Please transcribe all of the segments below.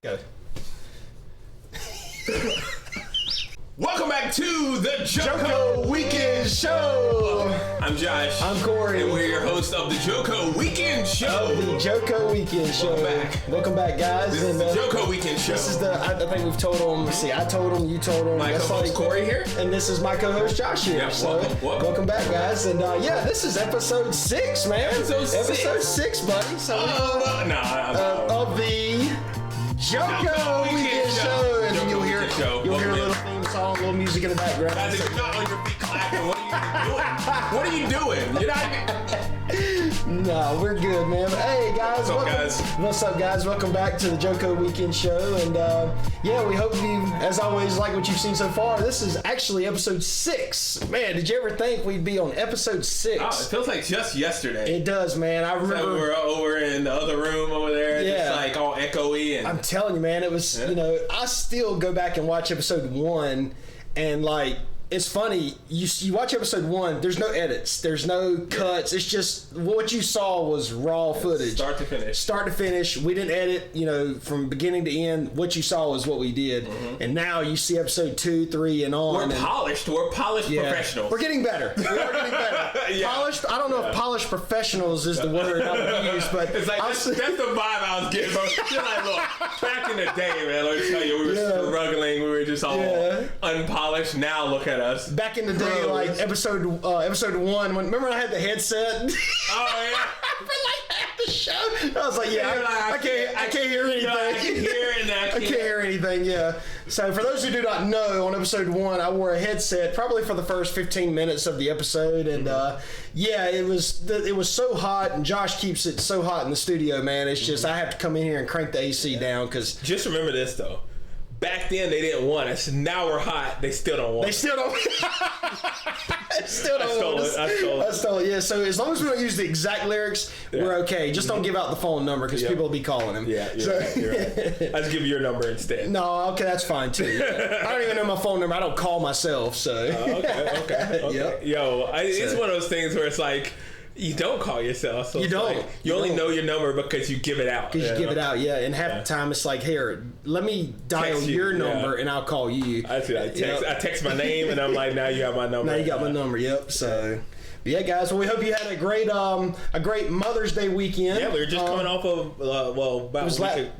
Go. Welcome back to the JoCo Weekend Show. I'm Josh. I'm Corey. And we're your host of the JoCo Weekend Show. The JoCo Weekend Show. Welcome back, guys. This is the JoCo Weekend Show. This is I think we've told them. Let's see, I told them, you told them. My co-host Corey here. And this is my co-host Josh here. Yep, welcome back, guys. And this is episode 6, man. Episode 6, buddy. So of the JoCo Weekend Show. And you'll hear a little theme song, a little music in the background. Guys, if you're not on your feet clapping, what are you doing? You're not. No, we're good, man. But hey, guys. What's up, guys? Welcome back to the JoCo Weekend Show. And we hope you, as always, like what you've seen so far. This is actually episode 6. Man, did you ever think we'd be on episode 6? Oh, it feels like just yesterday. It does, man. I remember. Like we were over in the other room over there, just like all echoey. And I'm telling you, man, it was, I still go back and watch episode 1 and like, it's funny, you watch episode 1, there's no edits, there's no cuts, it's just what you saw was raw footage. Start to finish. We didn't edit, from beginning to end. What you saw was what we did. Mm-hmm. And now you see episode 2, 3, and on. We're polished professionals. We're getting better. We are getting better. Polished, I don't know if polished professionals is the word I would use, but it's like that's the vibe I was getting. You're like, look, back in the day, man, let me tell you, we were struggling, we were just all unpolished. Now look at us. Back in the day, like episode 1, remember I had the headset? Oh yeah. For like half the show, I was like, I can't hear anything. I can't hear anything. Yeah. So for those who do not know, on episode 1, I wore a headset probably for the first 15 minutes of the episode, and it was so hot, and Josh keeps it so hot in the studio, man. It's just I have to come in here and crank the AC down because. Just remember this though. Back then they didn't want us. Now we're hot. They still don't want us. They still don't. I stole it. Yeah. So as long as we don't use the exact lyrics, we're okay. Just don't give out the phone number because people will be calling him. Yeah. You're right. I'll just give you your number instead. No. Okay. That's fine too. Yeah. I don't even know my phone number. I don't call myself. So. Okay. Yep. Yo, it's one of those things where it's like. You don't call yourself. So you don't. Like, you only know your number because you give it out. Because you give it out, And half the time it's like, here, let me dial your number and I'll call you. I text my name and I'm like, now you got my number. Now you got my number. Yep. So. Yeah, guys. Well, we hope you had a great Mother's Day weekend. Yeah, we were just coming off of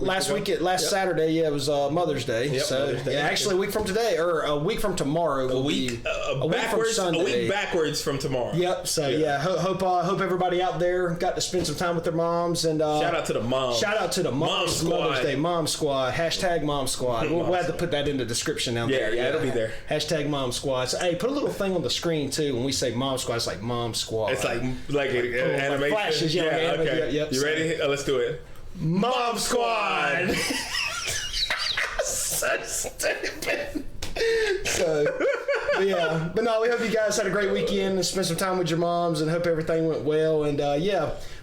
last Saturday. Yeah, it was Mother's Day. Yep, so Mother's Day. Actually, a week from today or a week from tomorrow. A week backwards from tomorrow. Yep. So hope everybody out there got to spend some time with their moms and shout out to the moms. Shout out to the moms. Mother's Day Mom Squad. # Mom Squad. We'll have to put that in the description down there. Yeah, it'll be there. # Mom Squad. So, hey, put a little thing on the screen too when we say Mom Squad. It's like Mom Squad. It's like an animation. Flashes, okay. Yep. You ready? Let's do it. Mom Squad. So stupid. But no, we hope you guys had a great weekend and spent some time with your moms and hope everything went well. And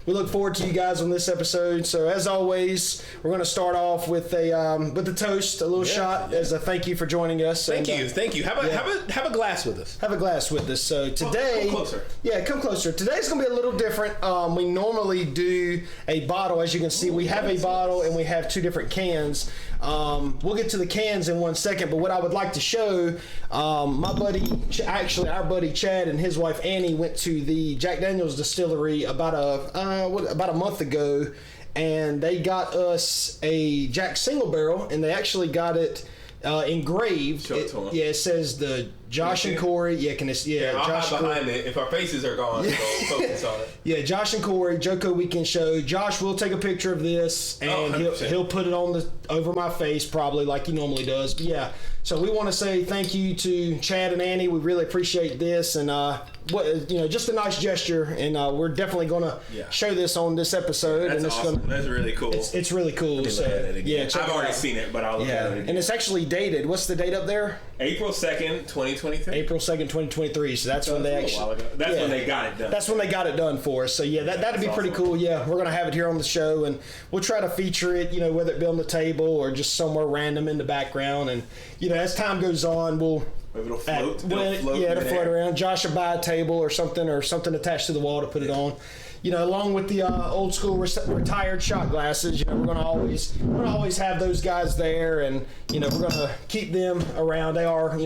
we look forward to you guys on this episode. So as always, we're going to start off with a toast, a little shot as a thank you for joining us. Thank you. Have a glass with us. Have a glass with us. So today, come closer. Yeah, come closer. Today's going to be a little different. We normally do a bottle, as you can see. We have a bottle and we have 2 different cans. We'll get to the cans in 1 second, but what I would like to show, our buddy Chad and his wife Annie went to the Jack Daniel's distillery about a month ago, and they got us a Jack Single Barrel, and they actually got it engraved. It says the Josh and Corey. Yeah, I'll Josh hide behind it. If our faces are gone, we'll focus on it. Yeah, Josh and Corey, JoCo Weekend Show. Josh will take a picture of this and he'll put it over my face probably like he normally does. But yeah, so we want to say thank you to Chad and Annie. We really appreciate this and just a nice gesture, and we're definitely going to show this on this episode. That's awesome. That's really cool. It's really cool. So I've already seen it, but I'll look at it again. And it's actually dated. What's the date up there? April 2nd, 2023. April 2nd, 2023. So that's when they actually. When they got it done. That's when they got it done for us. So that'd be pretty cool. Yeah, we're gonna have it here on the show, and we'll try to feature it. Whether it be on the table or just somewhere random in the background, and as time goes on, we'll. It'll float. It'll float around. Josh will buy a table or something attached to the wall to put it on. along with the old school retired shot glasses, we're gonna always have those guys there, and we're gonna keep them around. They are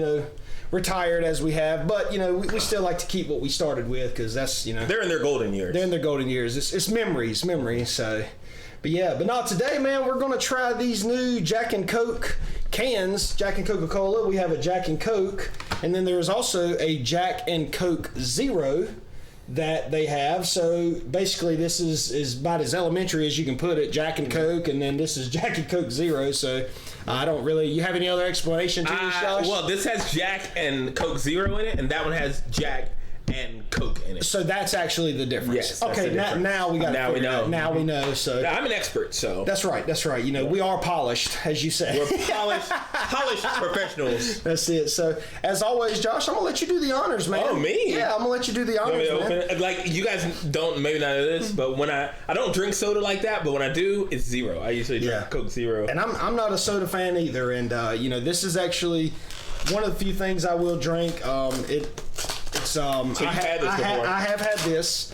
retired as we have, but we still like to keep what we started with, because that's they're in their golden years. They're in their golden years. It's memories. So, but not today, man. We're gonna try these new Jack and Coke cans, Jack and Coca-Cola. We have a Jack and Coke, and then there's also a Jack and Coke Zero that they have. So basically this is about as elementary as you can put it, Jack and Coke, and then this is Jack and Coke Zero. So I don't really, you have any other explanation to this, Josh? Well, this has Jack and Coke Zero in it, and that one has Jack and Coke in it. So that's actually the difference. Yes, okay, now we got to figure it out. Now we know. So I'm an expert, so that's right. We are polished, as you say. We're polished professionals. That's it. So as always, Josh, I'm gonna let you do the honors, man. Oh, me? Yeah, I'm gonna let you do the honors, man. Like, you guys don't maybe not know this, but when I don't drink soda like that, but when I do, it's zero. I usually drink Coke Zero. And I'm not a soda fan either. And this is actually one of the few things I will drink. So I have had this.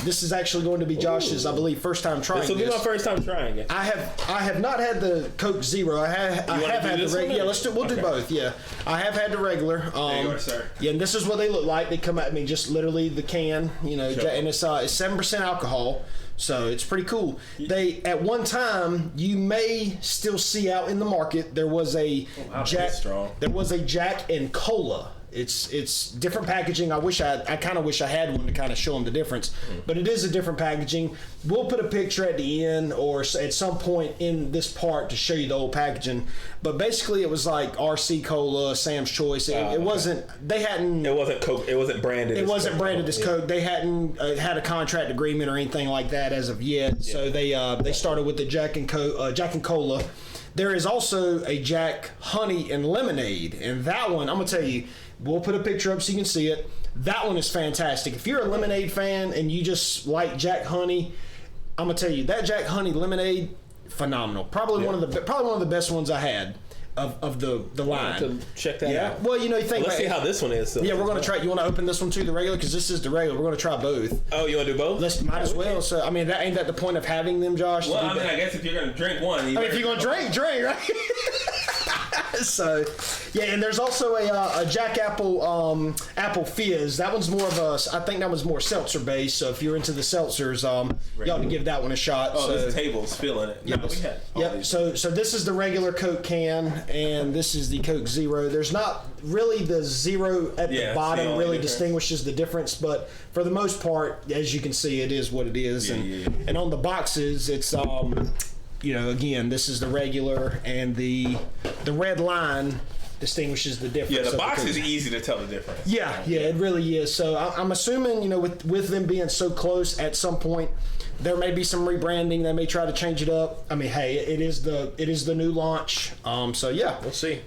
This is actually going to be Josh's, I believe, first time trying this. This will be my first time trying it. I have not had the Coke Zero. I have had the regular. Yeah, we'll do both. Yeah, I have had the regular. There you go, sir. Yeah, and this is what they look like. They come at me just literally the can, sure. And it's 7% alcohol. So it's pretty cool. They, at one time, you may still see out in the market, there was a Jack and Cola. It's different packaging. I kind of wish I had one to kind of show them the difference, but it is a different packaging. We'll put a picture at the end or at some point in this part to show you the old packaging. But basically, it was like RC Cola, Sam's Choice. It wasn't. They hadn't. It wasn't Coke. It wasn't branded. It wasn't branded as Coke. They hadn't had a contract agreement or anything like that as of yet. Yeah. So they started with the Jack and Cola. There is also a Jack Honey and Lemonade, and that one I'm gonna tell you. We'll put a picture up so you can see it. That one is fantastic. If you're a lemonade fan and you just like Jack Honey, I'm gonna tell you that Jack Honey lemonade, phenomenal. Probably one of the best ones I had of the line. To check that out. Well, you think. Let's see how this one is. So. Yeah, we're gonna try. You want to open this one too, the regular, because this is the regular. We're gonna try both. Oh, you want to do both? Might as well. So I mean, ain't that the point of having them, Josh? Well, I guess if you're gonna drink one, if you're gonna drink, right? So, yeah, and there's also a Jack Apple Fizz. That one's more of I think that one's more seltzer based. So if you're into the seltzers, you ought to give that one a shot. Oh, this table's filling it. Yep. So this is the regular Coke can, and this is the Coke Zero. There's not really the zero at the bottom really distinguishes the difference, but for the most part, as you can see, it is what it is. And on the boxes, it's again, this is the regular, and the red line distinguishes the difference. Yeah, the box is easy to tell the difference. Yeah, it really is. So I'm assuming, with them being so close, at some point there may be some rebranding. They may try to change it up. I mean, hey, it is the new launch. So yeah, we'll see.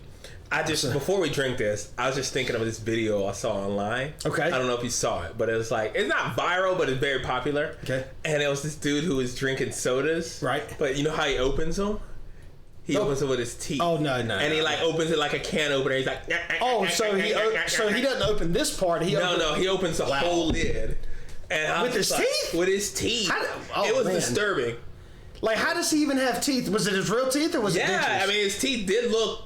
Before we drink this, I was just thinking of this video I saw online. Okay. I don't know if you saw it, but it was like, it's not viral, but it's very popular. Okay. And it was this dude who was drinking sodas. Right. But you know how he opens them? He opens it with his teeth. Oh, no. And he opens it like a can opener. He's like, so he doesn't open this part. He opens the whole lid. And with his teeth? With his teeth. It was disturbing. Like, how does he even have teeth? Was it his real teeth or was it dentures? Yeah, I mean, his teeth did look,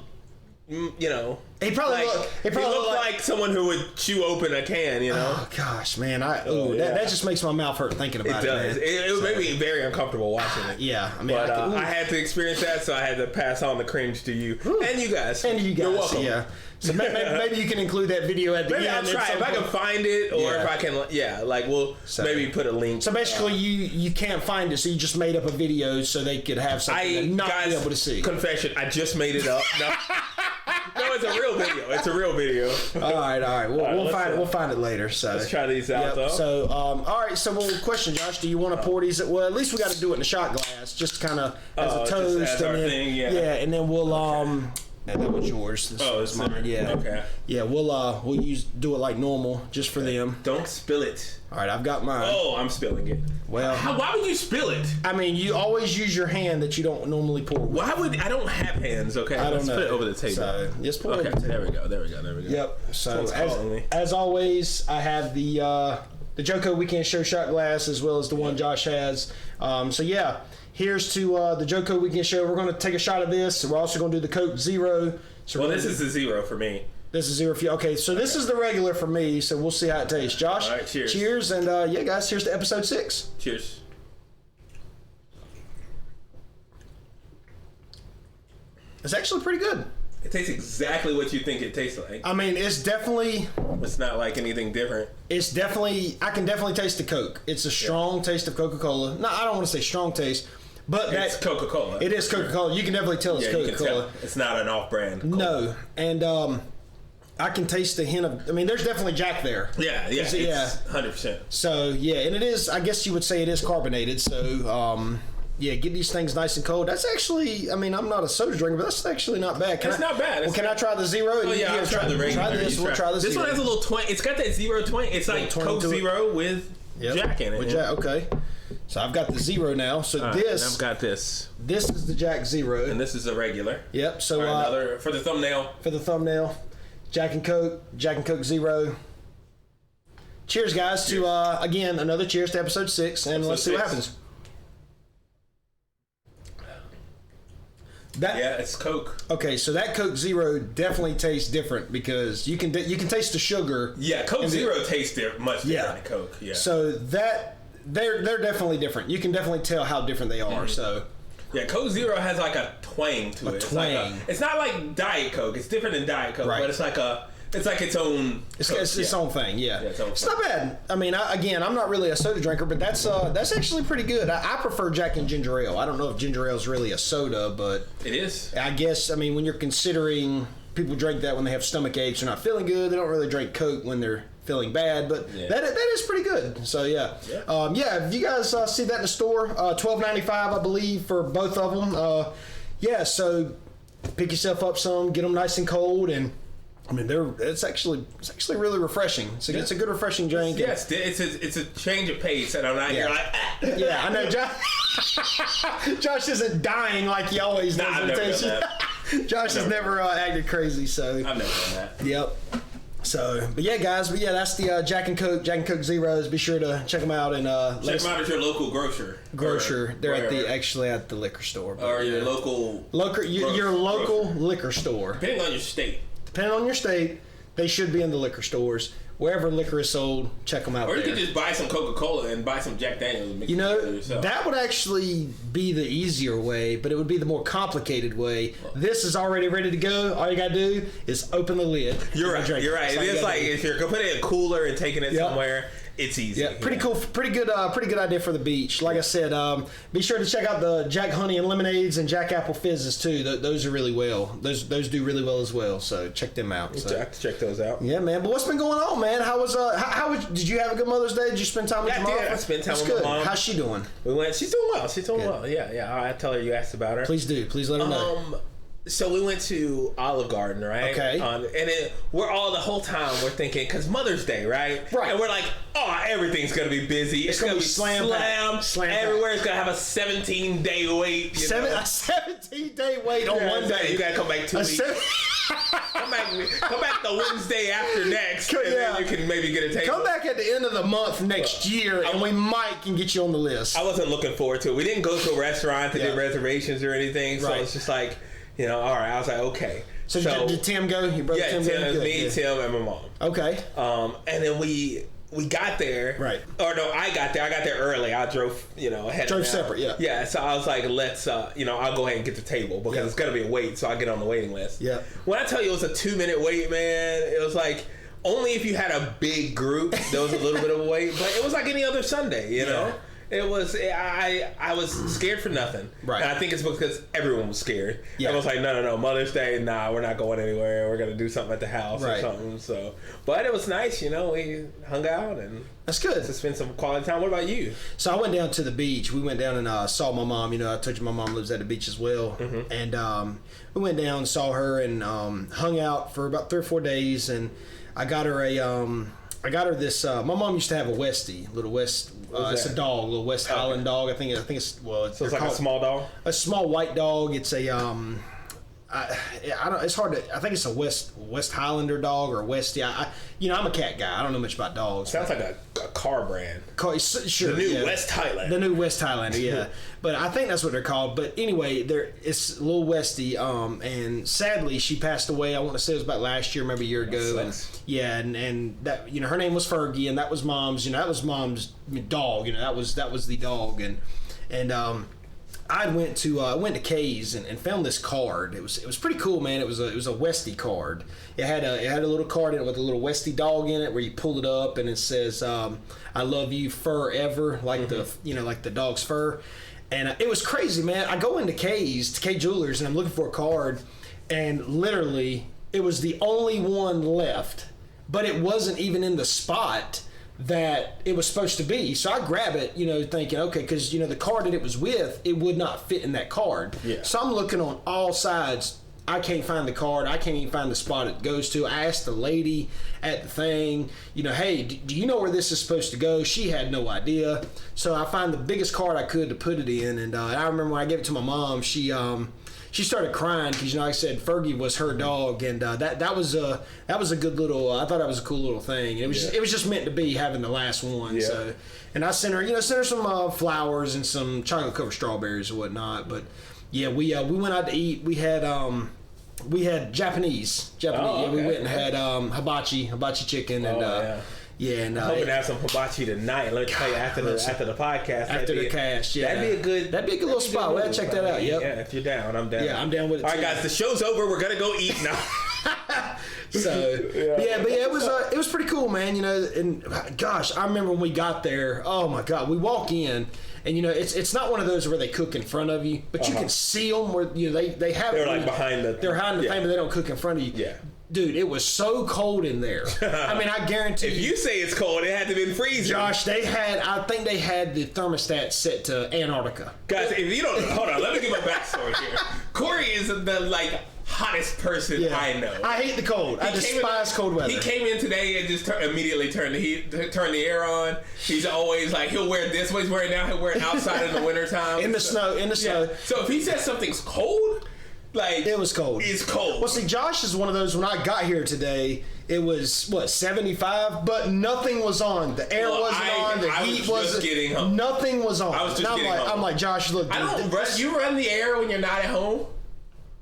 he probably looked like someone who would chew open a can, Oh gosh, man! That just makes my mouth hurt thinking about it. Does. It made me very uncomfortable watching it. Yeah, I mean, I had to experience that, so I had to pass on the cringe to you and you guys. You're welcome. Yeah. So maybe you can include that video at the end. I'll try if I can find it, or if I can. We'll maybe put a link. So basically, you can't find it, so you just made up a video so they could have something to not be able to see. Confession: I just made it up. No, it's a real video. It's a real video. All right. We'll find it later. So let's try these out though. So all right. So question, Josh, do you want to pour these? Well, at least we got to do it in a shot glass, just kind of as a toast, and then we'll And that was yours. This is mine. Yeah. Okay. Yeah, we'll do it like normal, just for them. Don't spill it. All right, I've got mine. Oh, I'm spilling it. Well, why would you spill it? I mean, you always use your hand that you don't normally pour with. Why would I don't have hands? Okay, let's put it over the table. So just pour it. There we go. Yep. So as always, I have the the JoCo Weekend Show shot glass as well as the one Josh has. So yeah, here's to the JoCo Weekend Show. We're going to take a shot of this. We're also going to do the Coke Zero. So this is the zero for me. This is zero for you. Okay, so this is the regular for me, so we'll see how it tastes. Josh, all right, cheers. Cheers, and yeah, guys, here's to episode 6. Cheers. It's actually pretty good. It tastes exactly what you think it tastes like. I mean, it's definitely... It's not like anything different. It's definitely... I can definitely taste the Coke. It's a strong taste of Coca-Cola. No, I don't want to say strong taste, but it's Coca-Cola. It is Coca-Cola. You can definitely tell it's Coca-Cola. It's not an off-brand Cola. No, and I can taste the hint of... I mean, there's definitely Jack there. Yeah, it's 100%. So, yeah, and it is... I guess you would say it is carbonated, so... yeah, get these things nice and cold. That's actually, I mean, I'm not a soda drinker, but that's actually not bad. It's not bad. Can I try the zero? Oh, yeah, I'll try the regular. Try this. We'll try the zero. This one has a little twang. It's got that zero twang. It's like Coke Zero with Jack in it. With Jack, okay. So I've got the zero now. So this... I've got this. This is the Jack Zero. And this is the regular. Yep, so... another, for the thumbnail. For the thumbnail. Jack and Coke Zero. Cheers, guys, to, again, another cheers to episode 6, and let's see what happens. Yeah, it's Coke. Okay, so that Coke Zero definitely tastes different because you can taste the sugar. Yeah, Coke Zero tastes much different than Coke. Yeah. So that they're definitely different. You can definitely tell how different they are. Mm-hmm. So yeah, Coke Zero has like a twang to it. It's not like Diet Coke. It's different than Diet Coke, but it's like its own. It's its own thing. Yeah, it's not thing. bad. I mean, I'm not really a soda drinker, but that's actually pretty good. I prefer Jack and ginger ale. I don't know if ginger ale is really a soda, but it is. I guess. I mean, when you're considering people drink that when they have stomach aches or not feeling good, they don't really drink Coke when they're feeling bad, but that is pretty good. So yeah. If you guys see that in the store, $12.95 I believe for both of them. So pick yourself up some, get them nice and cold, and I mean it's actually really refreshing. So it's a good refreshing drink. Yes, it's a change of pace, and I'm not here like I know. Josh isn't dying like he always does. I've never done that. Josh has never acted crazy. So I've never done that. Yep. So, but yeah, guys, that's the Jack and Coke Zeros. Be sure to check them out and check them out at your local grocer. They're at the liquor store. Or your local liquor store. Depending on your state. Depending on your state, they should be in the liquor stores. Wherever liquor is sold, check them out. Or you could just buy some Coca-Cola and buy some Jack Daniels and mix it together yourself. That would actually be the easier way, but it would be the more complicated way. This is already ready to go. All you gotta do is open the lid. You're right. It's like if you're putting it in a cooler and taking it somewhere, it's easy. Yeah, pretty cool. Pretty good idea for the beach. Like I said, be sure to check out the Jack Honey and Lemonades and Jack Apple Fizzes too. Those are really well. Those do really well as well. So check them out. So. Check those out. Yeah, man. But what's been going on, man? How was did you have a good Mother's Day? Did you spend time with your mom? Yeah, I spent time with my mom. How's she doing? She's doing well. Yeah. I tell her you asked about her. Please do. Please let her know. So we went to Olive Garden, right? Okay. We're all the whole time we're thinking, because Mother's Day, right? Right. And we're like, everything's going to be busy. It's going to be slam everywhere. It's going to have a 17-day wait. A 17-day wait on one day. You got to come back 2 weeks. Come back the Wednesday after next, and then you can maybe get a table. Come back at the end of the month next year, and we can get you on the list. I wasn't looking forward to it. We didn't go to a restaurant to do reservations or anything, so it's just like, all right. I was like, okay. So did Tim go? Your brother Tim go? Yeah, it was me, Tim, and my mom. Okay. And then we got there. Right. Or no, I got there. I got there early. I drove, ahead. Drove separate, yeah. Yeah, so I was like, let's, I'll go ahead and get the table because it's going to be a wait, so I get on the waiting list. Yeah. When I tell you it was a 2-minute wait, man, it was like, only if you had a big group, there was a little bit of a wait, but it was like any other Sunday, you know? It was, I was scared for nothing. Right. And I think it's because everyone was scared. Yeah. Everyone was like, no, Mother's Day, we're not going anywhere. We're going to do something at the house or something. So, but it was nice, we hung out and that's good. To spend some quality time. What about you? So I went down to the beach. We went down and saw my mom. I told you my mom lives at the beach as well. Mm-hmm. And we went down, saw her, and hung out for about 3 or 4 days. And I got her this. My mom used to have a Westie, little West. It's a dog, a little West Highland dog. I think it's so it's like a small dog. A small white dog. It's a I don't. It's hard to. I think it's a West Highlander dog or Westie. I'm a cat guy. I don't know much about dogs. Sounds like a car brand. Sure, the new West Highlander. The new West Highlander, yeah. But I think that's what they're called. But anyway, it's a little Westie. And sadly, she passed away. I want to say it was about last year, maybe a year ago. And that, you know, her name was Fergie, and that was Mom's. You know, that was Mom's dog. You know, that was the dog. And I went to Kay's and found this card. It was pretty cool, man. It was a Westie card. It had a little card in it with a little Westie dog in it, where you pull it up and it says, "I love you forever," like like the dog's fur. And it was crazy, man. I go into Kay's, to K Jewelers, and I'm looking for a card, and literally it was the only one left, but it wasn't even in the spot that it was supposed to be. So I grab it, you know, thinking, okay, because, you know, the card that it was with, it would not fit in that card. Yeah. So I'm looking on all sides. I can't find the card. I can't even find the spot it goes to. I asked the lady at the thing, you know, hey, do you know where this is supposed to go? She had no idea. So I find the biggest card I could to put it in. And I remember when I gave it to my mom, she started crying because, you know, like I said, Fergie was her dog, and that was a good little. I thought that was a cool little thing. It was just meant to be having the last one. Yeah. So, and I sent her some flowers and some chocolate covered strawberries and whatnot. But yeah, we went out to eat. We had Japanese. Oh, okay. Yeah, we went and had hibachi chicken, and and I'm hoping to have some hibachi tonight. Let me tell you, after the podcast, after the cast, yeah, that'd be a good little spot. We'll check that out. Yep. Yeah, if you're down, I'm down. Yeah, I'm down with it. All right, guys, the show's over. We're gonna go eat now. It was pretty cool, man. You know, and gosh, I remember when we got there. Oh my God, we walk in. And, you know, it's not one of those where they cook in front of you, but you can see them where, you know, they have. They're like behind the. They're behind the thing, but they don't cook in front of you. Yeah. Dude, it was so cold in there. I mean, I guarantee if you say it's cold, it had to be freezing. Josh, I think they had the thermostat set to Antarctica. Guys, if you don't, hold on, let me give my backstory here. Corey is the hottest person I know. I hate the cold. I despise cold weather. He came in today and just immediately turned the air on. He's always like, he'll wear this, what he's wearing now, he'll wear it outside in the wintertime. In the snow. So if he says something's cold, like, it was cold. It's cold. Well, see, Josh is one of those. When I got here today, it was 75, but nothing was on. The air wasn't on. The heat wasn't. Getting home. Nothing was on. I was just getting home. I'm like, Josh, look. You run the air when you're not at home.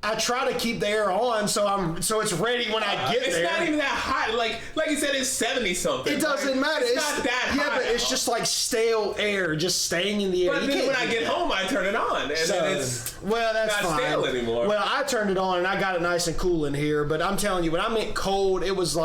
I try to keep the air on so it's ready when I get there. It's not even that hot. Like you said, it's 70 something. It doesn't matter. It's not that hot. Yeah, but it's just like stale air just staying in the air. But then when I get home, I turn it on, and then it's that's not fine. stale anymore. Well, I turned it on and I got it nice and cool in here. But I'm telling you, when I meant cold, it was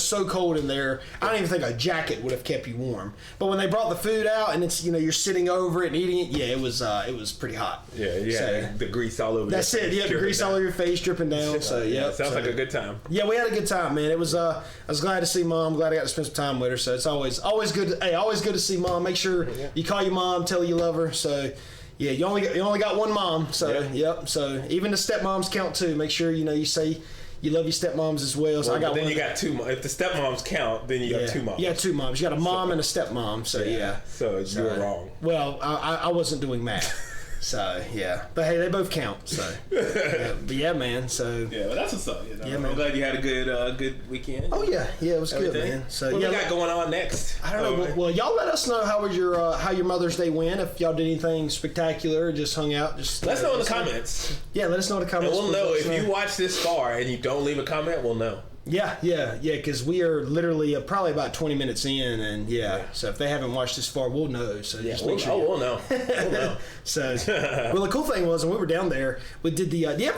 so cold in there. I don't even think a jacket would have kept you warm. But when they brought the food out and it's, you know, you're sitting over it and eating it, it was pretty hot. Yeah, the grease all over. That's it. Yeah, the grease all over your face dripping down. So sounds like a good time. Yeah, we had a good time, man. It was. I was glad to see Mom. Glad I got to spend some time with her. So it's always good. Always good to see Mom. Make sure you call your mom, tell her you love her. So yeah, you only got one mom. So yep. So even the stepmoms count too. Make sure you say you love your stepmoms as well. So then you got two. If the stepmoms count, then you got two moms. Yeah, two moms. You got a mom and a stepmom. So yeah. So you were wrong. Well, I wasn't doing math. So yeah, but hey, they both count. So, but yeah, man. So yeah, well, that's what's up. You know? Yeah, man. I'm glad you had a good weekend. Oh yeah, it was good, man. So what we got going on next? I don't know. Well, y'all let us know how your Mother's Day went. If y'all did anything spectacular, or just hung out, just let us know in the comments. Yeah, let us know in the comments. And we'll know if you watch this far and you don't leave a comment. We'll know. Yeah, because we are literally probably about 20 minutes in, and so if they haven't watched this far, we'll know. So just make sure. We'll know. We'll know. So, well, the cool thing was when we were down there, we did the. Do you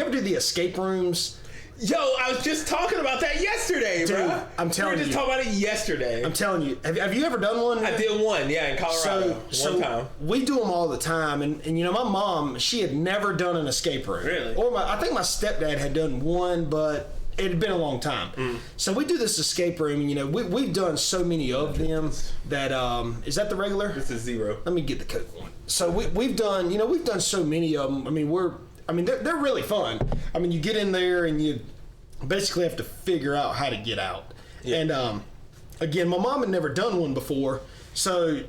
ever do the escape rooms? Yo, I was just talking about that yesterday, bro. I'm telling you. We were just talking about it yesterday. I'm telling you. Have you ever done one? I did one, in Colorado. One time. We do them all the time, and you know, my mom, she had never done an escape room. Really? Or I think my stepdad had done one, but it had been a long time. So we do this escape room, and you know, we've done so many of them that is that the regular? This is 0. Let me get the Coke one. So we've done so many of them. I mean, they're really fun. I mean, you get in there and you basically have to figure out how to get out. Yeah. And again, my mom had never done one before, so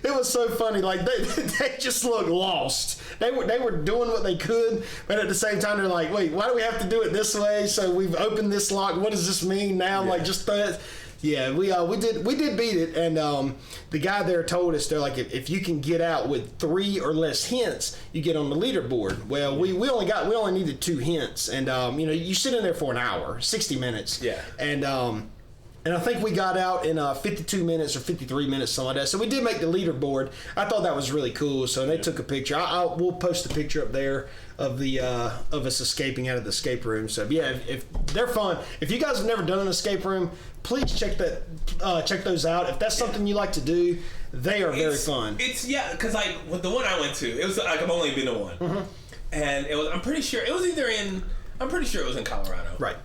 it was so funny. Like they just looked lost. They were doing what they could, but at the same time they're like, wait, why do we have to do it this way? So we've opened this lock. What does this mean now? Yeah. Like just Yeah, we did beat it, and the guy there told us, they're like, if you can get out with 3 or less hints, you get on the leaderboard. Well, we only needed 2 hints, and you sit in there for an hour, 60 minutes. Yeah. And I think we got out in 52 minutes or 53 minutes, something like that. So we did make the leaderboard. I thought that was really cool. So they took a picture. We'll post a picture up there of of us escaping out of the escape room. So yeah, if they're fun. If you guys have never done an escape room, please check those out. If that's something you like to do, they are very fun. Because like with the one I went to, it was like I've only been to one, and it was. I'm pretty sure it was in Colorado. Right.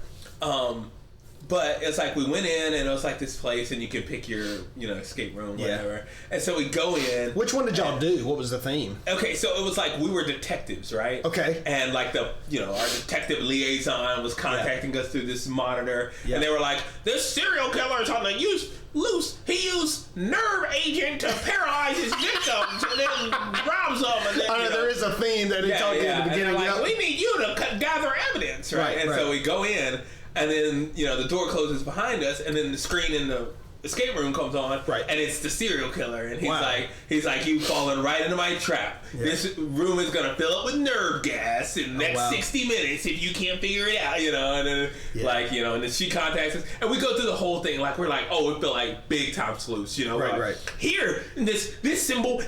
But it's like we went in and it was like this place and you could pick your, escape room, whatever. Yeah. And so we go in. Which one did y'all do? What was the theme? Okay, so it was like we were detectives, right? Okay. And like our detective liaison was contacting us through this monitor. Yeah. And they were like, this serial killer is on the loose. He used nerve agent to paralyze his victims and then robs them. And then, there is a theme that he told you in the beginning. And like, we need you to gather evidence, right? And so we go in. And then, the door closes behind us, and then the screen in the escape room comes on, right? And it's the serial killer, and he's like, you fallen right into my trap. Yeah. This room is gonna fill up with nerve gas in the next 60 minutes if you can't figure it out, and then and then she contacts us, and we go through the whole thing like we're like, oh, it felt like big time sleuths, right. Here, this symbol,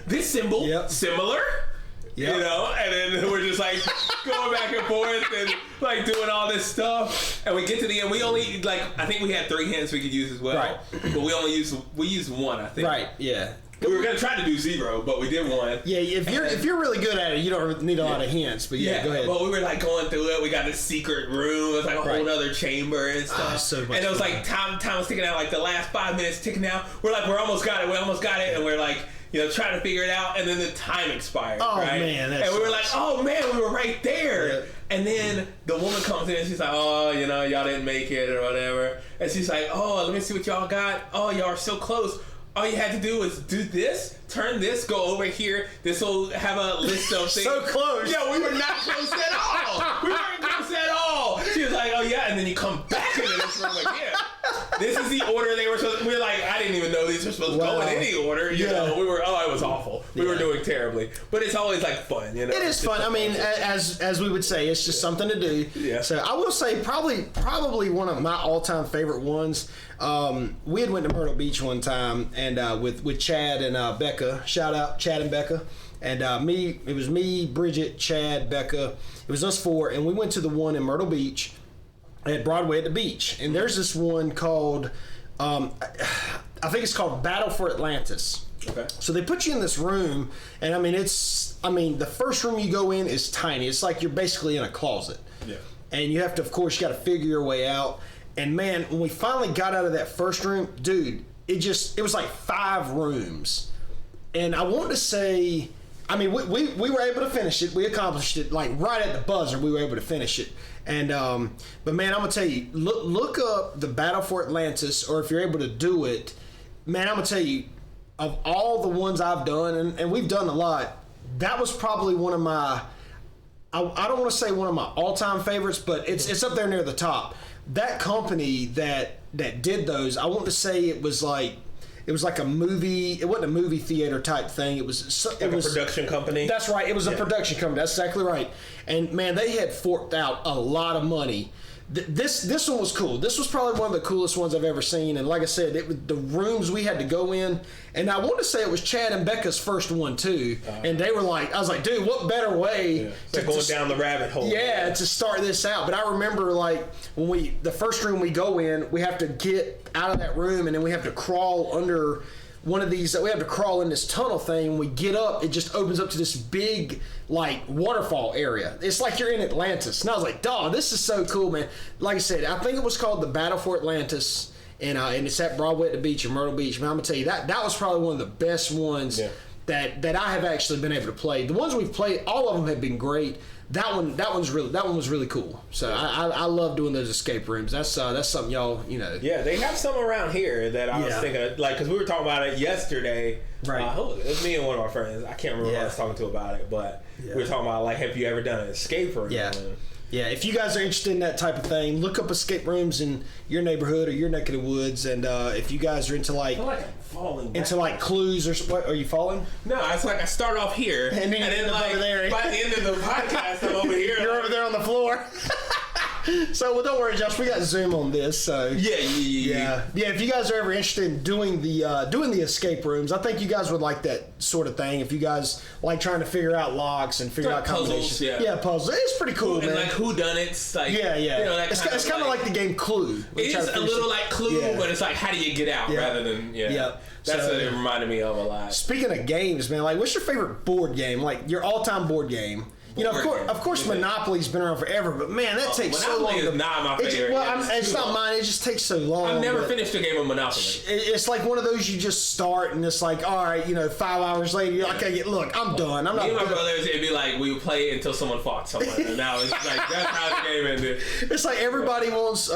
similar. Yep. And then we're just like going back and forth and like doing all this stuff, and we get to the end. We only I think we had 3 hints we could use as well, right? But we used 1, I think. Right. Yeah. We were gonna try to do 0, but we did 1. Yeah. If you're really good at it, you don't need a lot of hints. But yeah, go ahead. But we were like going through it. We got this secret room. It was like a whole other chamber and stuff. So much and it was fun. like time was ticking out. Like the last 5 minutes ticking out. We're like, we almost got it, and we're like, trying to figure it out, and then the time expired. Oh, right? Man, and we were like, oh man, we were right there. Yeah. And then the woman comes in and she's like, oh, y'all didn't make it or whatever. And she's like, oh, let me see what y'all got. Oh, y'all are so close. All you had to do was do this, turn this, go over here. This will have a list of things. So close. Yeah, we were not close at all. We weren't close at all. She was like, oh yeah, and then you come back into this room again. This is the order they were supposed to. We were like, I didn't even know these were supposed to go in any order. You know, we were, it was awful. We were doing terribly. But it's always like fun, It is fun. I mean, as we would say, it's just something to do. Yeah. So I will say probably one of my all-time favorite ones. We had went to Myrtle Beach one time and with Chad and Becca. Shout out Chad and Becca. And it was me, Bridget, Chad, Becca. It was us 4, and we went to the one in Myrtle Beach at Broadway at the beach. And there's this one called, I think it's called Battle for Atlantis. Okay. So they put you in this room, and the first room you go in is tiny. It's like you're basically in a closet. Yeah. And you have to, of course, you got to figure your way out. And man, when we finally got out of that first room, dude, it was like 5 rooms. And I want to say, we were able to finish it. We accomplished it like right at the buzzer. We were able to finish it. And but man, I'm gonna tell you, look up the Battle for Atlantis, or if you're able to do it, man, I'm gonna tell you, of all the ones I've done, and we've done a lot, that was probably one of my, I don't want to say one of my all-time favorites, but it's up there near the top. That company that did those, I want to say it was like a movie. It wasn't a movie theater type thing. It was a production company. That's right. It was a production company. That's exactly right. And man, they had forked out a lot of money. This one was cool. This was probably one of the coolest ones I've ever seen. And like I said, it was the rooms we had to go in. And I want to say it was Chad and Becca's first one too. And they were like, I was like, dude, what better way to going down the rabbit hole? Yeah, to start this out. But I remember like when the first room we go in, we have to get out of that room, and then we have to crawl under one of these. We have to crawl in this tunnel thing. When we get up, it just opens up to this big like waterfall area. It's like you're in Atlantis. And I was like, dawg, this is so cool, man. Like I said, I think it was called the Battle for Atlantis, and it's at Broadway at the beach in Myrtle Beach. Man, I'm gonna tell you that was probably one of the best ones that I have actually been able to play. The ones we've played, all of them have been great. That one was really cool. So I love doing those escape rooms. That's something y'all, Yeah, they have some around here that I was thinking of, like, because we were talking about it yesterday. Right. It was me and one of our friends. I can't remember who I was talking to about it, but we were talking about, like, have you ever done an escape room? Yeah. Yeah, if you guys are interested in that type of thing, look up escape rooms in your neighborhood or your neck of the woods. And if you guys are into like, I feel like I'm falling. Into like clues or what? Are you falling? No, it's like I start off here, and then like there. By the end of the podcast, I'm over here. You're over there on the floor. So, well, don't worry, Josh. We got Zoom on this, so yeah. If you guys are ever interested in doing the escape rooms, I think you guys would like that sort of thing. If you guys like trying to figure out locks and figure out combinations, puzzles, puzzles. It's pretty cool, man. And like whodunits, like You know, it's kind of like the game Clue. It is a little like Clue, but it's like how do you get out rather than That's what it reminded me of a lot. Speaking of games, man, like what's your favorite board game? Like your all-time board game? You know, of course, Monopoly's been around forever, but man, that takes so long. Monopoly is not my favorite. It's not mine. It just takes so long. I've never finished a game of Monopoly. It's like one of those you just start and it's like, all right, 5 hours later, you're like, okay, look, I'm done. I'm not. Me and my brothers, it'd be like we would play until someone fought someone, and now it's like that's how the game ended. It's like everybody wants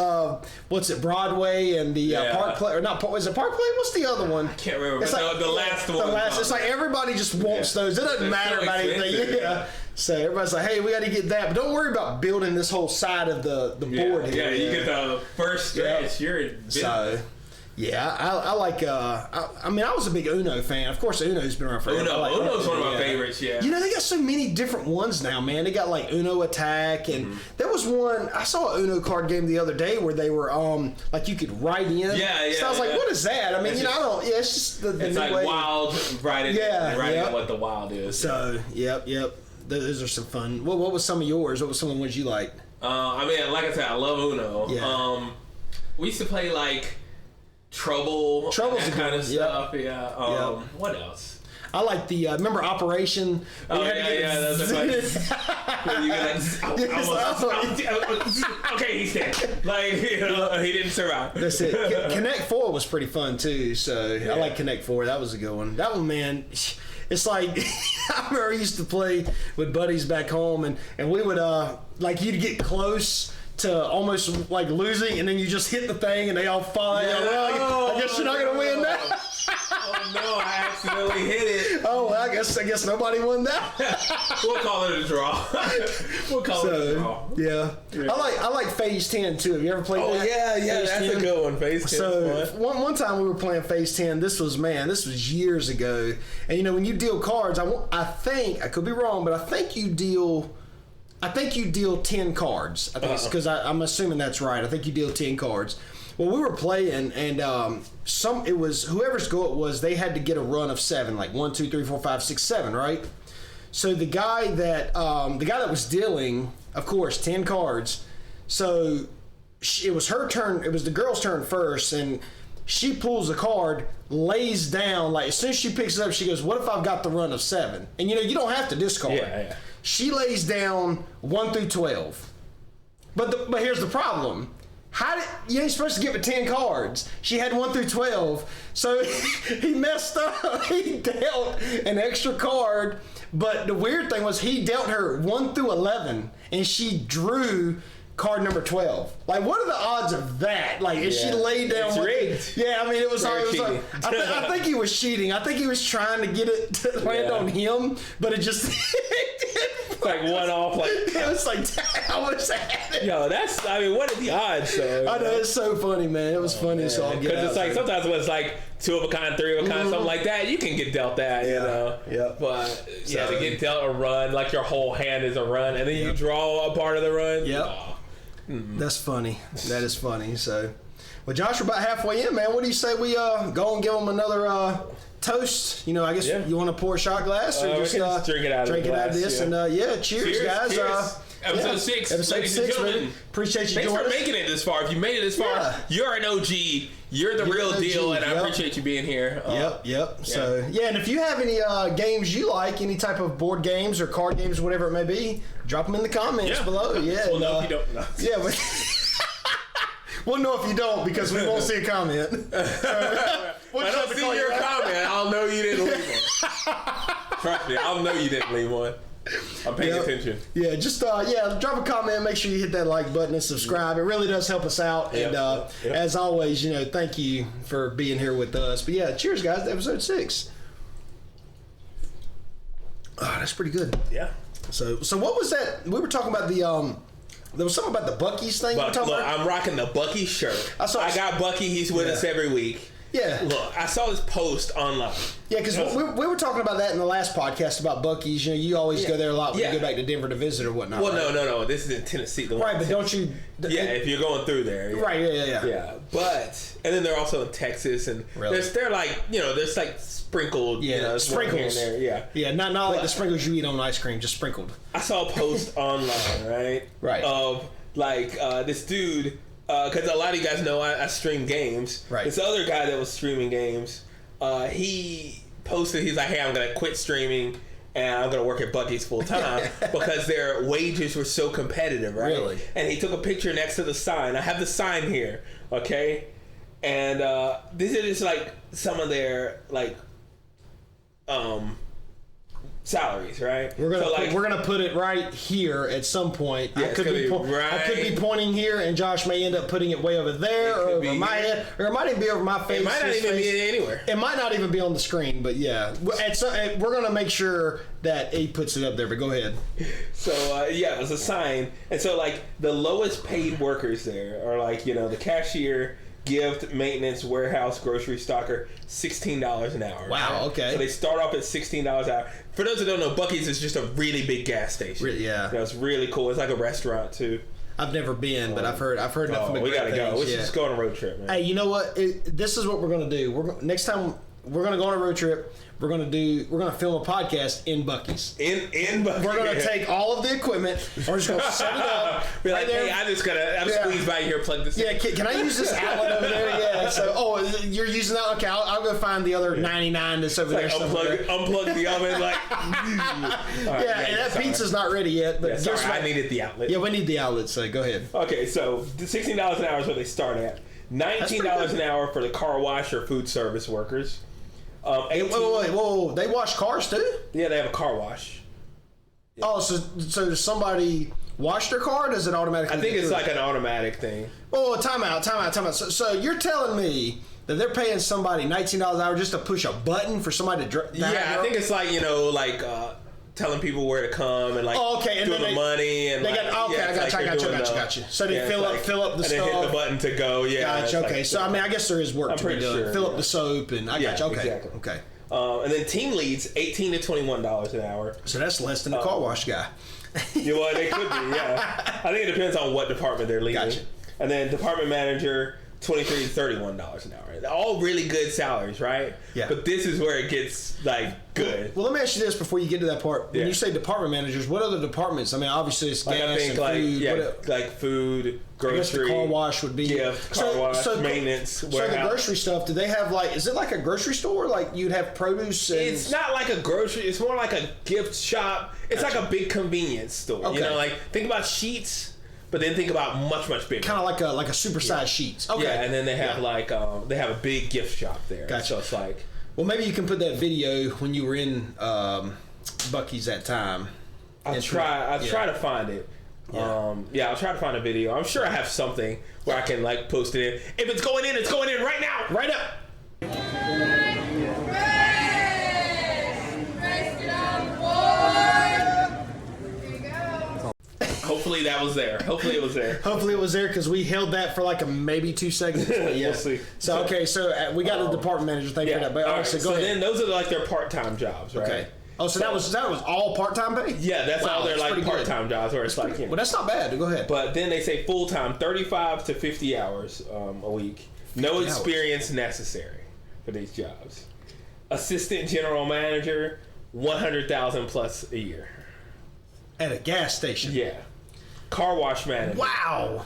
what's it, Broadway and the Park Play, or not? Was it Park Play? What's the other one? I can't remember. It's like the last one. It's like everybody just wants those. It doesn't matter about anything. Yeah. So everybody's like, hey, we got to get that. But don't worry about building this whole side of the board here. Yeah, you get the first stretch. You're so, yeah, I like, I was a big Uno fan. Of course, Uno's been around forever. Uno's one of my favorites, they got so many different ones now, man. They got like Uno Attack, and there was one, I saw an Uno card game the other day where they were, like you could write in. So I was like, what is that? I mean, it's just the it's new like way. Wild writing what the Wild is. So, yep. Those are some fun. What was some of yours? What was some of the ones you liked? I mean, like I said, I love Uno. Yeah. We used to play like Trouble's that kind of stuff. Yeah. What else? I like the remember Operation. That's okay, he's dead. Like he didn't survive. That's it. Connect 4 was pretty fun too. So I like Connect 4. That was a good one. That one, man. It's like I remember I used to play with buddies back home, and we would like you'd get close to almost like losing, and then you just hit the thing, and they all fall. I guess you're not gonna win that. Oh no! I accidentally hit it. Oh, well, I guess nobody won that. We'll call it a draw. It a draw. Yeah. I like Phase 10 too. Have you ever played that? Oh yeah, that's 10? A good one. Phase 10. So one time we were playing Phase 10. This was years ago. And when you deal cards, I think I could be wrong, but I think you deal 10 cards. I think because I'm assuming that's right. I think you deal 10 cards. Well, we were playing, and it was whoever's go it was. They had to get a run of 7, like 1, 2, 3, 4, 5, 6, 7, right? So the guy that was dealing, of course, 10 cards. So it was her turn. It was the girl's turn first, and she pulls a card, lays down. Like as soon as she picks it up, she goes, "What if I've got the run of 7?" And you don't have to discard. Yeah. She lays down 1 through 12. But here's the problem. You ain't supposed to give her 10 cards. She had 1 through 12. So he messed up. He dealt an extra card. But the weird thing was he dealt her 1 through 11. And she drew card number 12. Like, what are the odds of that? Like, if she laid down... It's rigged. Yeah, I mean, it was like... I think he was cheating. I think he was trying to get it to land on him. But it just... It's like one off, like it was like I wish I had it. Yo, what are the odds though? I know, it's so funny, man. It was funny, so I'll get because it's like sometimes when it's like 2 of a kind, 3 of a kind, something like that, you can get dealt that, you know. Yeah. But to get dealt a run, like your whole hand is a run, and then you draw a part of the run. Yep. That's funny. That is funny. So, well, Josh, we're about halfway in, man. What do you say we go and give them another toast? I guess you want to pour a shot glass or just drink it out of this. And cheers, guys. Cheers. Episode 6. Episode 6, man. Appreciate you joining us. Thanks for making it this far. If you made it this far, you're an OG. You're the real deal, and I appreciate you being here. Yep. So, and if you have any games you like, any type of board games or card games, whatever it may be, drop them in the comments below. Yeah. We'll know if you don't. No. Yeah, we'll know if you don't because we won't see a comment. When I don't see your comment, I'll know you didn't leave one. Trust me, I'll know you didn't leave one. I'm paying attention. Yeah, just drop a comment. Make sure you hit that like button and subscribe. It really does help us out. And as always, thank you for being here with us. But cheers, guys. To episode 6. Oh, that's pretty good. Yeah. So what was that? We were talking about the There was something about the Buc-ee's thing. But look, I'm rocking the Bucky shirt. I got Bucky. He's with us every week. Yeah. Look, I saw this post online. Yeah, because we were talking about that in the last podcast about Buc-ee's. You know, you always go there a lot when you go back to Denver to visit or whatnot. Well, no. This is in Tennessee. Right, but don't you... if you're going through there. Yeah. Right, yeah. Yeah, but... And then they're also in Texas, and they're like, there's like sprinkled... sprinkles. There. Yeah. Yeah, not like the sprinkles you eat on ice cream, just sprinkled. I saw a post online, right? Right. Of, like, this dude... Because a lot of you guys know I stream games. Right. This other guy that was streaming games, he posted, he's like, hey, I'm going to quit streaming and I'm going to work at Buc-ee's full time because their wages were so competitive, right? Really? And he took a picture next to the sign. I have the sign here, okay? And these are just like some of their like salaries, right? We're gonna put it right here at some point. Yeah, I could be pointing here, and Josh may end up putting it way over there, or over my head, or it might even be over my face. It might not even be anywhere. It might not even be on the screen, but yeah, we're gonna make sure that he puts it up there. But go ahead. So it was a sign, and so like the lowest paid workers there are like the cashier, gift, maintenance, warehouse, grocery stocker, $16 an hour. Wow, right? okay. So they start off at $16 an hour. For those that don't know, Buc-ee's is just a really big gas station. Yeah. It's really cool. It's like a restaurant too. I've never been, but I've heard nothing but we great gotta things. go. We should just go on a road trip, man. Hey, you know what? This is what we're gonna do. Next time we're gonna go on a road trip. We're gonna film a podcast in Buc-ee's. In Buc-ee's. We're gonna take all of the equipment. We're just gonna set it up. Be like, hey, I'm squeeze by here, plug this. Yeah, can I use this outlet over there? Yeah. So, you're using that? Okay, I'll go find the other 99 that's over there. Unplug the oven, like. And that pizza's not ready yet. But I needed the outlet. Yeah, we need the outlet. So go ahead. Okay, so the $16 an hour is where they start at. $19 an hour for the car wash or food service workers. Whoa! They wash cars too? Yeah, they have a car wash. Yeah. Oh, so does somebody wash their car? Or does it automatically? I think it's like an automatic thing. Oh, time out. So you're telling me that they're paying somebody $19 an hour just to push a button for somebody to drive? Yeah, I think it's like telling people where to come and like doing the money and I got you. So they fill up the stuff. And then hit the button to go. Yeah. Gotcha. Okay. So I mean, I guess there is work to be done. Sure, fill up the soap and I got you. Okay. Exactly. Okay. And then team leads $18 to $21 an hour. So that's less than the car wash guy. Well, they could be. Yeah. I think it depends on what department they're leading. Gotcha. And then department manager $23 to $31 an hour. All really good salaries, right? Yeah. But this is where it gets like good. Well, let me ask you this before you get to that part. When you say department managers, what other departments? I mean, obviously it's gas and food. Like food, grocery. I guess the car wash would be car wash, maintenance, warehouse. So the grocery stuff, do they have is it like a grocery store? Like you'd have produce? It's not like a grocery. It's more like a gift shop. It's like a big convenience store. Okay. Think about Sheets. But then think about much bigger. Kind of like a supersized Sheets. Okay. Yeah, and then they have they have a big gift shop there. Gotcha. So it's like. Well, maybe you can put that video when you were in Buc-ee's that time. I'll try to find it. Yeah. I'll try to find a video. I'm sure I have something where I can post it in. If it's going in, it's going in right now. Right up. Hopefully that was there. Hopefully it was there. Hopefully it was there because we held that for maybe 2 seconds. We'll see. So we got the department manager. Thank you for that. But all right, so go ahead. Then those are their part-time jobs, right? Okay. Oh, so that was all part-time pay? Yeah, that's all their part-time jobs where it's Well, that's not bad. Go ahead. But then they say full-time, 35 to 50 hours a week. No experience necessary for these jobs. Assistant general manager, $100,000 plus a year. At a gas station. Yeah. Car wash manager. Wow.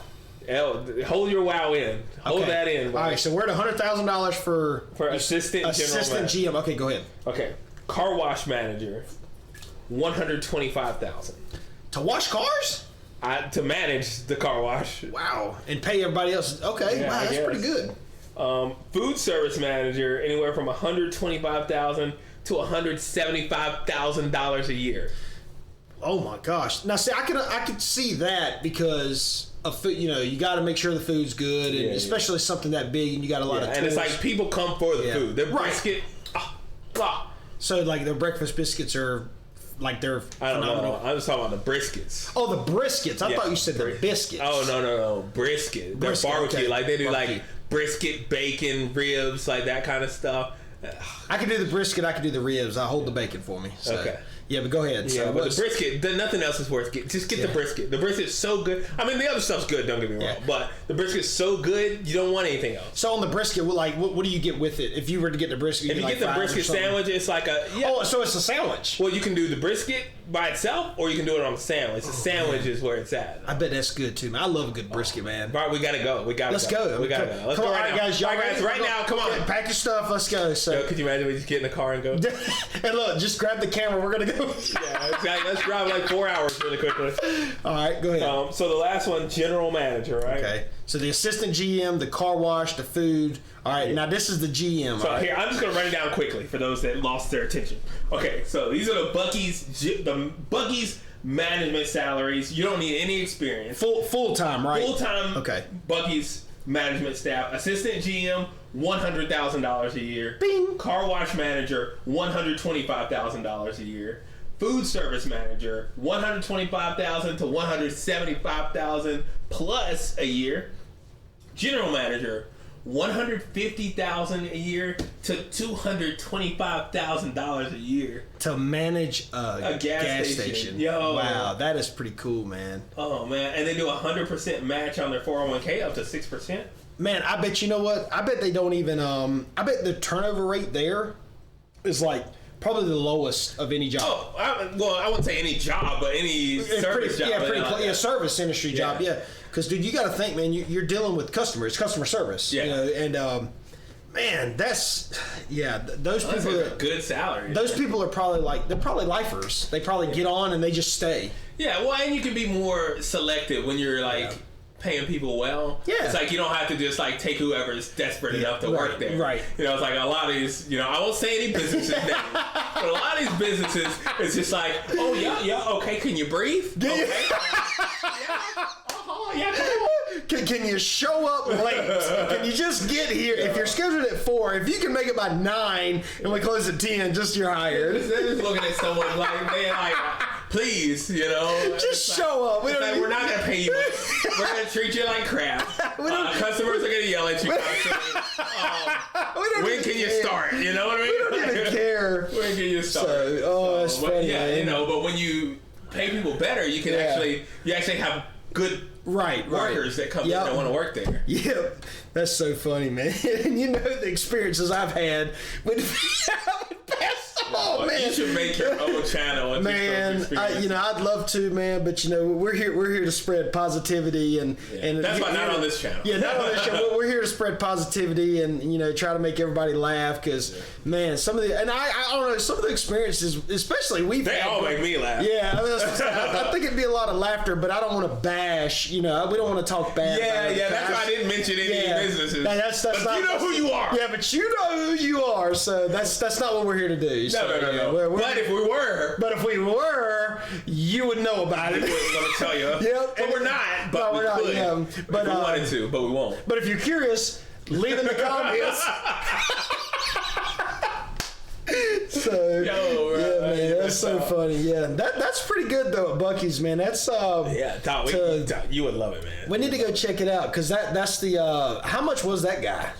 Hold your wow in. Hold that in. All right, so we're at $100,000 for assistant GM. Okay, go ahead. Okay. Car wash manager, $125,000. To wash cars? To manage the car wash. Wow. And pay everybody else. Okay. Yeah, wow, that's pretty good. Food service manager, anywhere from $125,000 to $175,000 a year. Oh my gosh! Now, see, I could see that because of food. You got to make sure the food's good, and especially something that big, and you got a lot of tools. And it's like people come for the food. Their brisket, So their breakfast biscuits are like they're I don't phenomenal. know. I'm just talking about the briskets. Oh, the briskets. I thought you said the biscuits. Oh no, brisket. They're barbecue. Okay. Like they do Barbecue. like brisket, bacon, ribs, like that kind of stuff. I can do the brisket. I can do the ribs. I hold the bacon for me. So. Okay. Yeah, but go ahead. Yeah, So but the brisket, nothing else is worth getting. Just get the brisket. The brisket's so good. I mean, the other stuff's good. Don't get me wrong, but the brisket's so good, you don't want anything else. So on the brisket, what do you get with it? If you were to get the brisket, If you like get the brisket sandwich, it's like a Oh, so it's a sandwich. Well, you can do the brisket by itself, or you can do it on the sandwich. The sandwich is where it's at. I bet that's good too, man. I love a good brisket, man. All right, we gotta go. Let's go. We gotta go. Let's come go on, right now. guys. Y'all ready? Right now, come on. Yeah, pack your stuff. Let's go. So, Yo, could you imagine we just get in the car and go? and look, just grab the camera. We're gonna go. Yeah, exactly. Let's drive like 4 hours really quickly. All right, go ahead. So the last one, general manager, right? Okay. So the assistant GM, the car wash, the food. All right. Now this is the GM. So right? here, I'm just gonna run it down quickly for those that lost their attention. Okay, so these are the Buc-ee's management salaries. You don't need any experience. Full time, right? Full time. Okay. Buc-ee's management staff. Assistant GM, $100,000 a year. Bing. Car wash manager, $125,000 a year. Food service manager, $125,000 to $175,000 plus a year. General manager, $150,000 a year to $225,000 a year to manage a gas station. Yo, wow, that is pretty cool, man. Oh man, and they do 100% match on their 401k up to 6%. Man, I bet you know what? I bet they don't even. I bet the turnover rate there is like probably the lowest of any job. Oh, I wouldn't say any job, but any service job. Yeah, service industry job. Yeah, because dude, you got to think, man. You're dealing with customers, customer service. Yeah, you know, and man, those people are good salary. Those people are probably they're probably lifers. They probably get on and they just stay. Yeah, well, and you can be more selective when you're paying people well. Yeah. It's like you don't have to just take whoever's desperate enough to work there. Right. You know, it's like a lot of these, I won't say any businesses names, but a lot of these businesses, it's just like, oh, yeah, okay, can you breathe? Okay. Yeah, come on. Can you show up late? Can you just get here? If you're scheduled at 4, if you can make it by 9 and we close at 10, just you're hired. They're just looking at someone please, just show up. We're not going to pay you much. We're going to treat you like crap. Customers are going to yell at you constantly. When can you start? You know what I mean? We don't even care. When can you start? That's funny. Yeah, but when you pay people better, you can actually have good workers that come in that want to work there. Yep. That's so funny, man. And the experiences I've had with man. You should make your own channel. Man, I'd love to, man, but we're here to spread positivity and that's why not on this channel. Yeah, not on this channel. We're here to spread positivity and try to make everybody laugh because man, some of the I don't know, some of the experiences, especially they all make me laugh. Yeah, I think it'd be a lot of laughter, but I don't want to bash. We don't want to talk bad. Yeah. That's why I didn't mention any businesses. That's but not, you know who you are. Yeah, but you know who you are. So that's not what we're here to do. So, no. But if we were, you would know about it. We wasn't going to tell you. Yep. But we're not. But we could. Yeah. But we wanted to, but we won't. But if you're curious, leave in the comments. So man, that's so funny. Yeah, that's pretty good though at Buc-ee's, man. That's Tom, you would love it, man. We need to go check it out because that's the how much was that guy?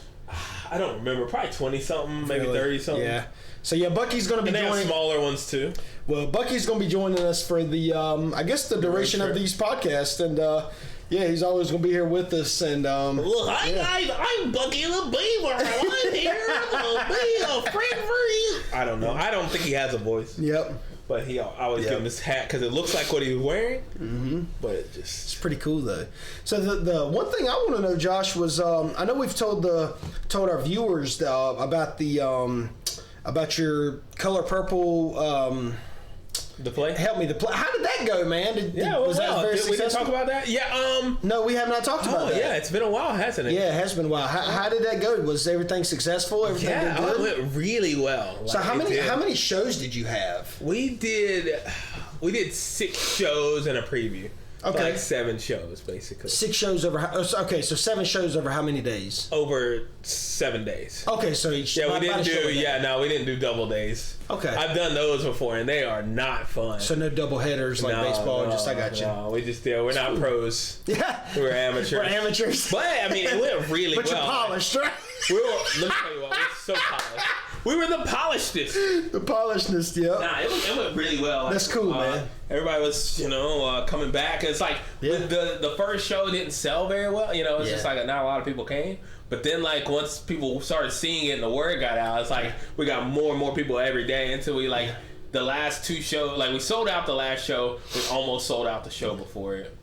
I don't remember. Probably 20 something, maybe 30 something. Yeah. So Buc-ee's going to be joining. They have smaller ones too. Well, Buc-ee's going to be joining us for the I guess the duration of these podcasts, and he's always going to be here with us. And hi guys, I'm Buc-ee the Beaver. I'm here to be a friend for you. I don't know. I don't think he has a voice. Yep. But I always give him this hat because it looks like what he was wearing. Mm-hmm. But it's pretty cool though. So the one thing I want to know, Josh, was I know we've told our viewers about the about your color purple. The play? Help me. The play. How did that go, man? Was that very successful? We didn't talk about that? Yeah. No, we have not talked about that. Yeah, it's been a while, hasn't it? Yeah, it has been a while. How did that go? Was everything successful? Everything good? It went really well. So how many shows did you have? We did 6 shows and a preview. Okay. Like 7 shows, basically. 6 shows over. Okay, so 7 shows over how many days? Over 7 days. Okay, so each. Yeah, we didn't do. Yeah, no, we didn't do double days. Okay. I've done those before, and they are not fun. So no double headers like baseball. Just I got you. No, we just we're not pros. Yeah, we're amateurs. We're amateurs. But I mean, it went really well. But you're polished, right? Let me tell you what, we're so polished. We were the polishedest. The polishedness, yeah. Nah, it went really well. That's cool, man. Everybody was, coming back. It's like the first show didn't sell very well. It's just like not a lot of people came. But then, like, once people started seeing it and the word got out, it's like we got more and more people every day until we the last 2 shows. Like, we sold out the last show. We almost sold out the show before it.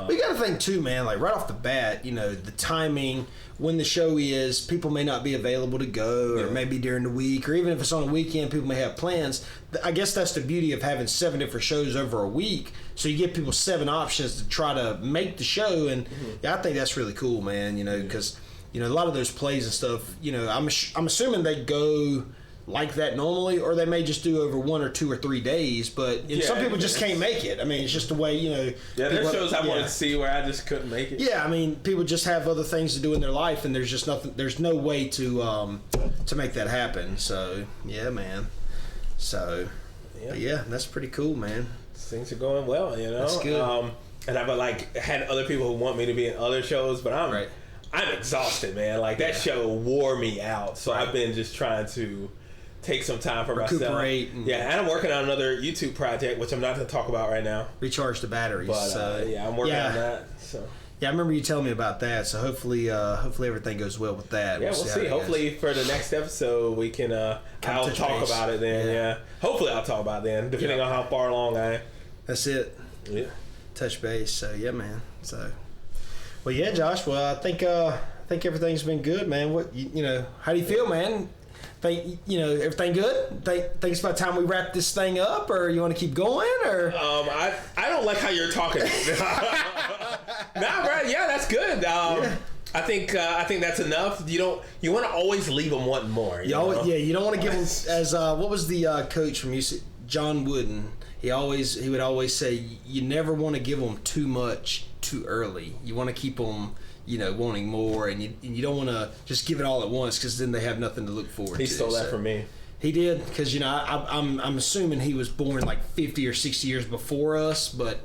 We got to think too, man. Like right off the bat, the timing when the show is, people may not be available to go, or maybe during the week, or even if it's on a weekend, people may have plans. I guess that's the beauty of having 7 different shows over a week. So you give people 7 options to try to make the show, and I think that's really cool, man. Because a lot of those plays and stuff, I'm assuming they go like that normally, or they may just do over 1 or 2 or 3 days, but some people just can't make it. I mean, it's just the way, Yeah, there's shows I wanted to see where I just couldn't make it. Yeah, I mean, people just have other things to do in their life, and there's just nothing, there's no way to make that happen. So, yeah, man. So, yeah, that's pretty cool, man. Things are going well, That's good. And I've had other people who want me to be in other shows, but I'm exhausted, man. Like, that show wore me out, so I've been just trying to take some time for recuperate myself. And I'm working on another YouTube project, which I'm not going to talk about right now. Recharge the batteries. But I'm working on that. So yeah, I remember you telling me about that. So hopefully everything goes well with that. Yeah, we'll see. Hopefully for the next episode we can. I'll talk about it then. Yeah. Hopefully I'll talk about it then, depending on how far along I am. That's it. Yeah. Touch base. So yeah, man. So, well, yeah, Josh. Well, I think everything's been good, man. What how do you feel, man? Think everything good? Think it's about time we wrap this thing up, or you want to keep going, or? I don't like how you're talking. Nah, bro. Yeah, that's good. I think that's enough. You want to always leave them wanting more. You don't want to give them as what was the coach from UC, John Wooden? He would always say you never want to give them too much too early. You want to keep them wanting more, and you don't want to just give it all at once, because then they have nothing to look forward to. He stole that from me. He did, because I'm assuming he was born like 50 or 60 years before us, but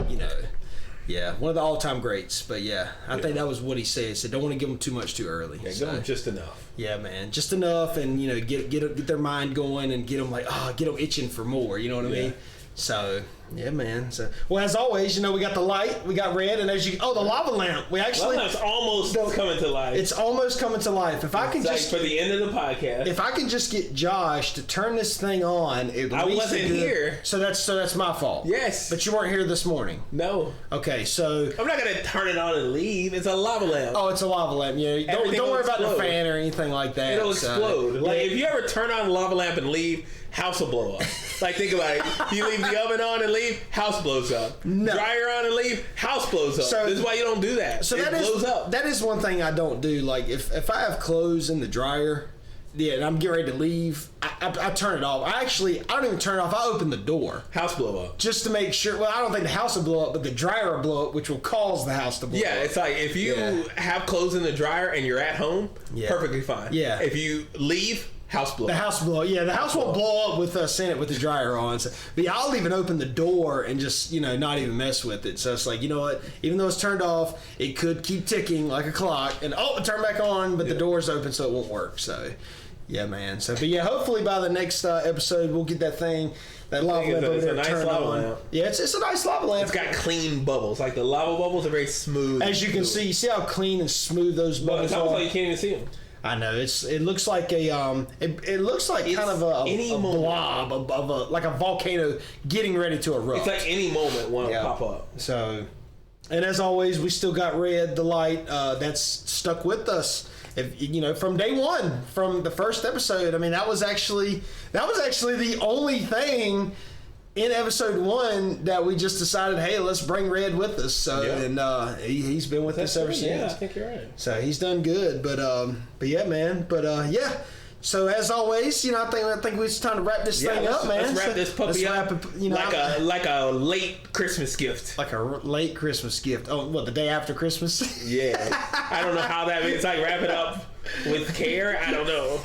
one of the all-time greats. But I think that was what he said. He said, don't want to give them too much too early. Yeah, give them just enough. Yeah, man, just enough, and get their mind going, and get them get them itching for more. You know what I mean? So, yeah, man. So, well, as always, we got the light, we got red, and the lava lamp. We actually, it's almost coming to life. It's almost coming to life. If I can just for the end of the podcast, if I can just get Josh to turn this thing on, I wasn't here, so that's my fault. Yes, but you weren't here this morning. No. Okay, so I'm not gonna turn it on and leave. It's a lava lamp. Oh, it's a lava lamp. Don't worry about the fan or anything like that. It'll explode. If you ever turn on a lava lamp and leave, house will blow up. Like, think about it. You leave the oven on and leave, house blows up. No. Dryer on and leave, house blows up. So, this is why you don't do that. So it blows up. That is one thing I don't do. Like, if I have clothes in the dryer, and I'm getting ready to leave, I turn it off. I don't even turn it off. I open the door. House blow up. Just to make sure. Well, I don't think the house will blow up, but the dryer will blow up, which will cause the house to blow up. Yeah, it's like if you have clothes in the dryer and you're at home, perfectly fine. Yeah. If you leave, house blow. The house blow. Yeah, the house won't blow up with us in it with the dryer on. So, but I'll even open the door and just not even mess with it. So it's like, you know what? Even though it's turned off, it could keep ticking like a clock, and it turned back on, but the door's open, so it won't work. So. Yeah, man. So, but hopefully by the next episode, we'll get that lava lamp over there turned on. Lamp. Yeah, it's a nice lava lamp. It's got clean bubbles. Like, the lava bubbles are very smooth. As you can see, how clean and smooth those bubbles are. It's almost like you can't even see them. I know. It looks like it looks like kind of a blob of like a volcano getting ready to erupt. It's like any moment one will pop up. So, and as always, we still got red, the light that's stuck with us. If from day one, from the first episode. I mean, that was actually the only thing in episode 1 that we just decided, hey, let's bring Red with us. So and he's been with us ever since. Yeah, I think you're right. So he's done good, but yeah, man. But So as always, I think it's time to wrap this thing up, man. Let's wrap this puppy up. Like a late Christmas gift. Like a late Christmas gift. Oh, what, the day after Christmas? Yeah. I don't know how that means. Like, wrap it up with care. I don't know.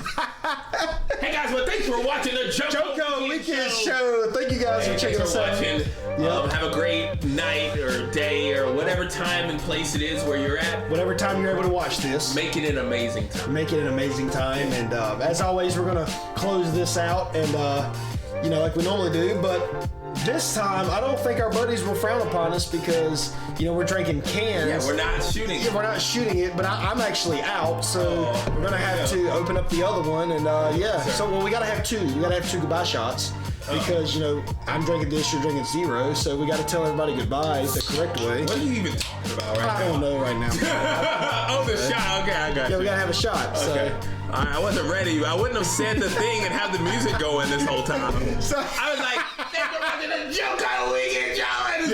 Hey guys, well, thanks for watching the JoCo Weekend Show. Thank you guys for checking us out. Have a great night or day or whatever time and place it is where you're at. Whatever time you're able to watch this. Make it an amazing time. Make it an amazing time. And as always, we're going to close this out and, like we normally do. But this time, I don't think our buddies will frown upon us because, we're drinking cans. Yeah, we're not shooting it. Yeah, we're not shooting it, but I'm actually out, so we're going to have to open up the other one. And, so, we got to have two. We got to have two goodbye shots because, I'm drinking this, you're drinking zero, so we got to tell everybody goodbye the correct way. What are you even talking about right now? I don't know right now. The shot. Okay, I got you. Yeah, we got to have a shot. Okay. So. All right, I wasn't ready. I wouldn't have said the thing and have the music going this whole time. So I was like, thanks for watching the JoCo Weekend Show.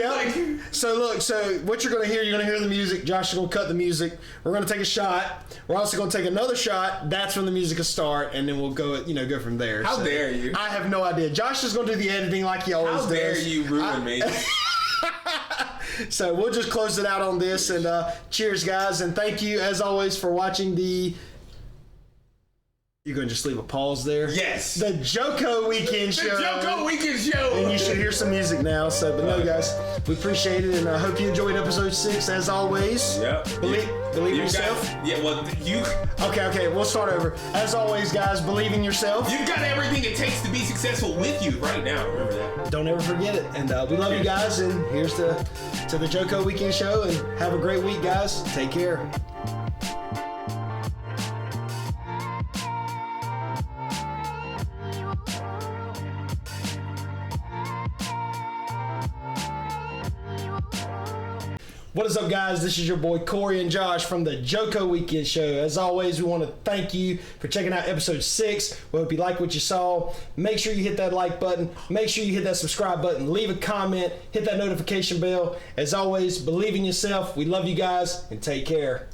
Yeah. So what you're going to hear the music. Josh is going to cut the music. We're going to take a shot. We're also going to take another shot. That's when the music will start, and then we'll go from there. How dare you? I have no idea. Josh is going to do the editing like he always does. How dare you ruin me? So we'll just close it out on this, and cheers, guys, and thank you, as always, for watching the... You're going to just leave a pause there? Yes. The JoCo Weekend Show. The JoCo Weekend Show. And you should hear some music now. So, but no, guys, we appreciate it, and I hope you enjoyed episode 6, as always. Yep. Believe in yourself. Okay, we'll start over. As always, guys, believe in yourself. You've got everything it takes to be successful with you right now. Remember that. Don't ever forget it. And we love you guys, and here's to the JoCo Weekend Show, and have a great week, guys. Take care. What is up, guys? This is your boy Corey and Josh from the JoCo Weekend Show. As always, we want to thank you for checking out episode 6. We hope you like what you saw. Make sure you hit that like button. Make sure you hit that subscribe button. Leave a comment. Hit that notification bell. As always, believe in yourself. We love you guys, and take care.